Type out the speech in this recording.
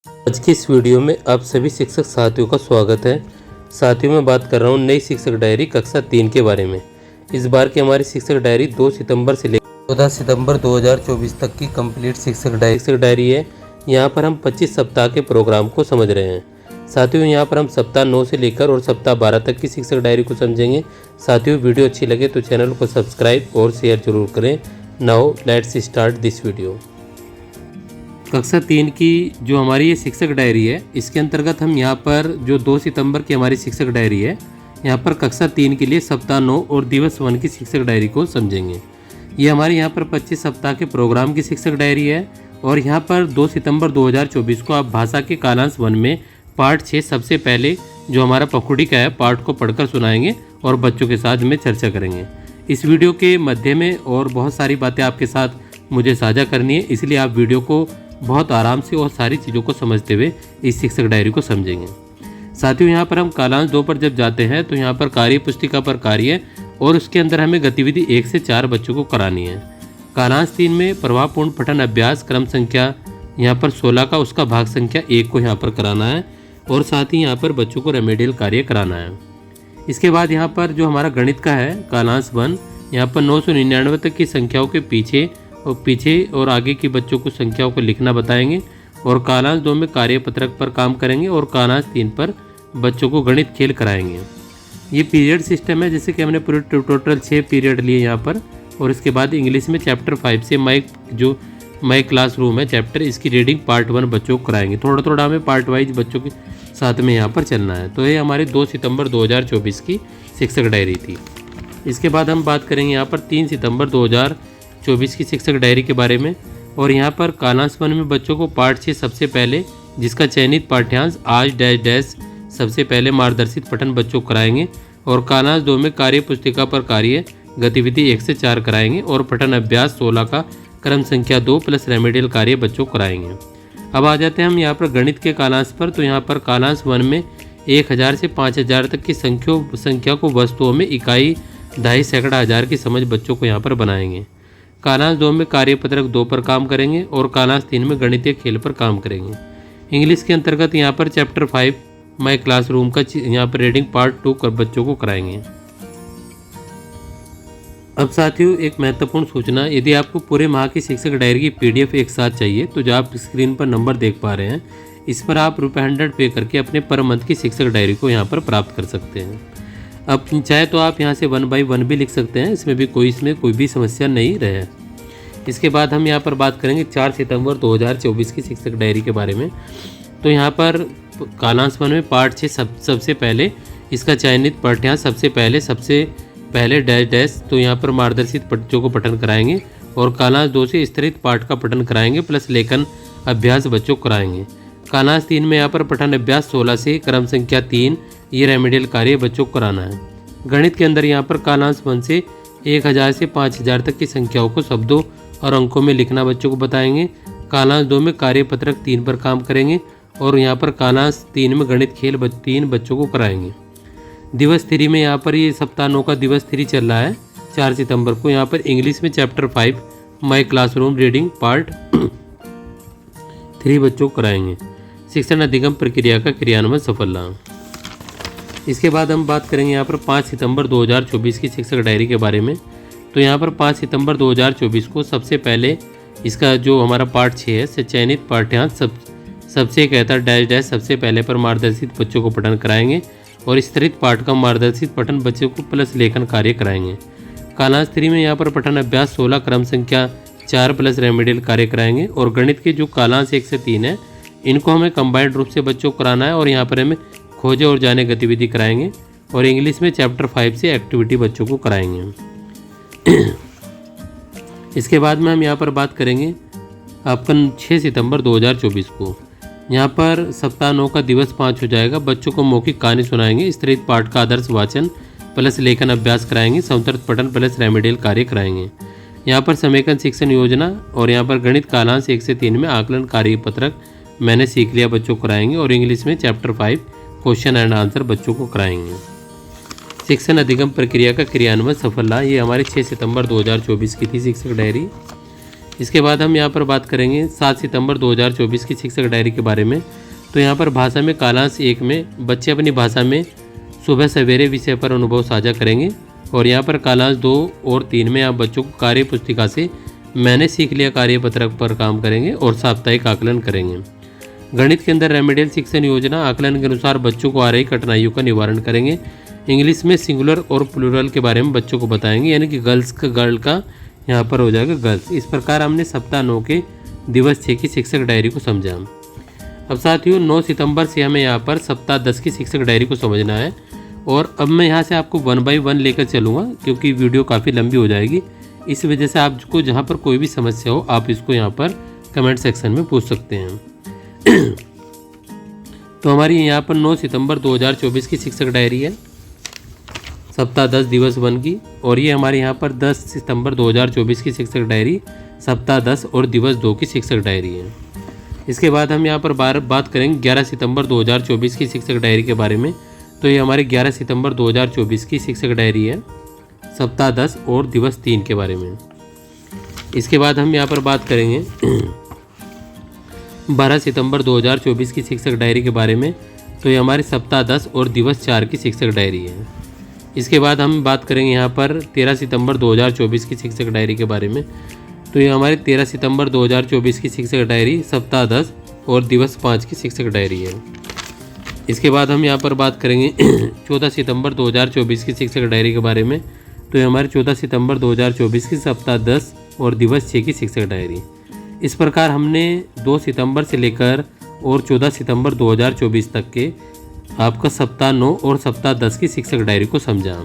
आज की इस वीडियो में आप सभी शिक्षक साथियों का स्वागत है। साथियों मैं बात कर रहा हूँ नई शिक्षक डायरी कक्षा 3 के बारे में। इस बार की हमारी शिक्षक डायरी 2 सितंबर से लेकर 14 सितंबर 2024 तक की कंप्लीट शिक्षक डायरी है। यहाँ पर हम 25 सप्ताह के प्रोग्राम को समझ रहे हैं। साथियों यहाँ पर हम सप्ताह 9 से लेकर और सप्ताह 12 तक की शिक्षक डायरी को समझेंगे। साथियों वीडियो अच्छी लगे तो चैनल को सब्सक्राइब और शेयर जरूर करें। Now let's start this video. कक्षा 3 की जो हमारी ये शिक्षक डायरी है, इसके अंतर्गत हम यहाँ पर जो 2 सितंबर की हमारी शिक्षक डायरी है, यहाँ पर कक्षा 3 के लिए सप्ताह 9 और दिवस 1 की शिक्षक डायरी को समझेंगे। ये हमारे यहाँ पर 25 सप्ताह के प्रोग्राम की शिक्षक डायरी है और यहाँ पर 2 सितंबर 2024 को आप भाषा के कालांश 1 में पार्ट 6 सबसे पहले जो हमारा पखुड़ी का है पार्ट को पढ़कर सुनाएंगे और बच्चों के साथ में चर्चा करेंगे। इस वीडियो के मध्य में और बहुत सारी बातें आपके साथ मुझे साझा करनी है, इसलिए आप वीडियो को बहुत आराम से और सारी चीज़ों को समझते हुए इस शिक्षक डायरी को समझेंगे। साथियों यहाँ पर हम कालांश 2 पर जब जाते हैं तो यहाँ पर कार्य पुस्तिका पर कार्य और उसके अंदर हमें गतिविधि 1 से 4 बच्चों को करानी है। कालांश 3 में प्रभावपूर्ण पठन अभ्यास क्रम संख्या यहाँ पर 16 का उसका भाग संख्या 1 को यहाँ पर कराना है और साथ ही यहाँ पर बच्चों को रेमेडियल कार्य कराना है। इसके बाद यहाँ पर जो हमारा गणित का है कालांश 1, यहाँ पर 999 तक की संख्याओं के पीछे और आगे की बच्चों को संख्याओं को लिखना बताएंगे और कालांश 2 में कार्यपत्रक पर काम करेंगे और कालांश 3 पर बच्चों को गणित खेल कराएंगे। ये पीरियड सिस्टम है, जैसे कि हमने पूरे टोटल 6 पीरियड लिए यहाँ पर। और इसके बाद इंग्लिश में चैप्टर 5 से माई क्लासरूम है चैप्टर, इसकी रीडिंग पार्ट 1 बच्चों को कराएंगे। थोड़ा थोड़ा हमें पार्ट वाइज बच्चों के साथ में यहाँ पर चलना है। तो ये हमारी 2 सितंबर 2024 की शिक्षक डायरी थी। इसके बाद हम बात करेंगे यहाँ पर 3 सितंबर 2024 की शिक्षक डायरी के बारे में। और यहाँ पर कालांश 1 में बच्चों को पार्ट 6 सबसे पहले जिसका चयनित पाठ्यांश आज डैश डैश सबसे पहले मार्गदर्शित पठन बच्चों को कराएंगे और कालांश 2 में कार्य पुस्तिका पर कार्य गतिविधि 1 से 4 कराएंगे और पठन अभ्यास 16 का क्रम संख्या 2 प्लस रेमेडियल कार्य बच्चों को कराएंगे। अब आ जाते हैं हम यहाँ पर गणित के कालांश पर। तो यहाँ पर कालांश 1 में 1000 से 5000 तक की संख्या को वस्तुओं में इकाई, दहाई, सैकड़ा, हजार की समझ बच्चों को यहाँ पर बनाएंगे। कालांश 2 में कार्यपत्रक 2 पर काम करेंगे और कालांश 3 में गणितीय खेल पर काम करेंगे। इंग्लिश के अंतर्गत यहाँ पर चैप्टर 5 माई क्लासरूम का यहाँ पर रीडिंग पार्ट 2 कर बच्चों को कराएंगे। अब साथियों एक महत्वपूर्ण सूचना, यदि आपको पूरे माह की शिक्षक डायरी की PDF एक साथ चाहिए तो जो आप स्क्रीन पर नंबर देख पा रहे हैं, इस पर आप ₹100 पे करके अपने पर मंथ की शिक्षक डायरी को यहाँ पर प्राप्त कर सकते हैं। अब चाहे तो आप यहाँ से 1 बाई 1 भी लिख सकते हैं, इसमें कोई भी समस्या नहीं रहे। इसके बाद हम यहाँ पर बात करेंगे 4 सितंबर 2024 की शिक्षक डायरी के बारे में। तो यहाँ पर कालांश 1 में पार्ट 6 सबसे पहले इसका चयनित पाठ्यांश सबसे पहले डैश डैश, तो यहाँ पर मार्गदर्शित बच्चों को पठन कराएंगे और कालांश 2 से स्तरित पाठ का पठन कराएंगे प्लस लेखन अभ्यास बच्चों को कराएंगे। कालांश 3 में यहाँ पर पठन अभ्यास 16 से क्रम संख्या 3 ये रेमेडियल कार्य बच्चों को कराना है। गणित के अंदर यहाँ पर कालांश 1 से 1000 से 5000 तक की संख्याओं को शब्दों और अंकों में लिखना बच्चों को बताएंगे। कालांश 2 में कार्यपत्रक 3 पर काम करेंगे और यहाँ पर कालांश 3 में गणित खेल 3 बच्चों को कराएंगे। दिवस 3 में यहाँ पर ये सप्ताह 9 का दिवस 3 चल रहा है 4 सितंबर को। यहाँ पर इंग्लिश में चैप्टर 5 माई क्लासरूम रीडिंग पार्ट 3 बच्चों को कराएंगे। शिक्षण अधिगम प्रक्रिया का क्रियान्वयन सफल रहा। इसके बाद हम बात करेंगे यहाँ पर 5 सितंबर 2024 की शिक्षक डायरी के बारे में। तो यहाँ पर 5 सितंबर 2024 को सबसे पहले इसका जो हमारा पार्ट 6 है से चयनित पाठ्यांश सबसे कहता डैश डैश सबसे पहले पर मार्गदर्शित बच्चों को पठन कराएंगे और स्तरित पाठ का मार्गदर्शित पठन बच्चों को प्लस लेखन कार्य कराएंगे। कालांश 3 में यहाँ पर पठन अभ्यास 16 क्रम संख्या 4 प्लस रेमेडियल कार्य कराएंगे और गणित के जो कालांश 1 से 3 है इनको हमें कंबाइंड रूप से बच्चों को कराना है और यहाँ पर हमें खोजे और जाने गतिविधि कराएंगे और इंग्लिश में चैप्टर 5 से एक्टिविटी बच्चों को कराएंगे। इसके बाद में हम यहाँ पर बात करेंगे आपका 6 सितंबर 2024 को। यहाँ पर सप्ताह 9 का दिवस 5 हो जाएगा। बच्चों को मौखिक कहानी सुनाएंगे, स्तरित पाठ का आदर्श वाचन प्लस लेखन अभ्यास कराएंगे, संतृप्त पठन प्लस रेमेडियल कार्य कराएंगे। यहाँ पर समेकन शिक्षण योजना और यहाँ पर गणित कालांश 1 से 3 में आकलन कार्य पत्रक मैंने सीख लिया बच्चों को कराएंगे और इंग्लिश में चैप्टर 5 क्वेश्चन एंड आंसर बच्चों को कराएंगे। शिक्षण अधिगम प्रक्रिया का क्रियान्वयन सफल रहा। ये हमारी 6 सितंबर 2024 की थी शिक्षक डायरी। इसके बाद हम यहाँ पर बात करेंगे 7 सितंबर 2024 की शिक्षक डायरी के बारे में। तो यहाँ पर भाषा में कालांश 1 में बच्चे अपनी भाषा में सुबह सवेरे विषय पर अनुभव साझा करेंगे। और यहाँ पर कालांश 2 और 3 में आप बच्चों को कार्य पुस्तिका से मैंने सीख लिया कार्यपत्रक पर काम करेंगे और साप्ताहिक आकलन करेंगे। गणित के अंदर रेमेडियल शिक्षण योजना आकलन के अनुसार बच्चों को आ रही कठिनाइयों का निवारण करेंगे। इंग्लिश में सिंगुलर और प्लूरल के बारे में बच्चों को बताएंगे, यानी कि गर्ल का यहाँ पर हो जाएगा गर्ल्स। इस प्रकार हमने सप्ताह 9 के दिवस 6 की शिक्षक डायरी को समझा। अब साथियों 9 सितंबर से हमें यहाँ पर सप्ताह 10 की शिक्षक डायरी को समझना है। और अब मैं यहाँ से आपको 1 बाय 1 लेकर चलूँगा, क्योंकि वीडियो काफ़ी लंबी हो जाएगी। इस वजह से आपको जहाँ पर कोई भी समस्या हो आप इसको यहाँ पर कमेंट सेक्शन में पूछ सकते हैं। तो हमारी यहाँ पर 9 सितंबर 2024 की शिक्षक डायरी है, सप्ताह 10 दिवस 1 की। और ये हमारे यहाँ पर 10 सितंबर 2024 की शिक्षक डायरी सप्ताह 10 और दिवस 2 की शिक्षक डायरी है। इसके बाद हम यहाँ पर बात करेंगे 11 सितंबर 2024 की शिक्षक डायरी के बारे में। तो ये हमारे 11 सितंबर 2024 की शिक्षक डायरी है, सप्ताह 10 और दिवस 3 के बारे में। इसके बाद हम यहाँ पर बात करेंगे 12 सितंबर 2024 की शिक्षक डायरी के बारे में। तो ये हमारी सप्ताह 10 और दिवस 4 की शिक्षक डायरी है। इसके बाद हम बात करेंगे यहाँ पर 13 सितंबर 2024 की शिक्षक डायरी के बारे में। तो ये हमारी 13 सितंबर 2024 की शिक्षक डायरी सप्ताह 10 और दिवस 5 की शिक्षक डायरी है। इसके बाद हम यहाँ पर बात करेंगे 14 सितंबर 2024 की शिक्षक डायरी के बारे में। तो ये हमारी 14 सितंबर 2024 की सप्ताह 10 और दिवस 6 की शिक्षक डायरी। इस प्रकार हमने 2 सितंबर से लेकर और 14 सितंबर 2024 तक के आपका सप्ताह 9 और सप्ताह 10 की शिक्षक डायरी को समझा।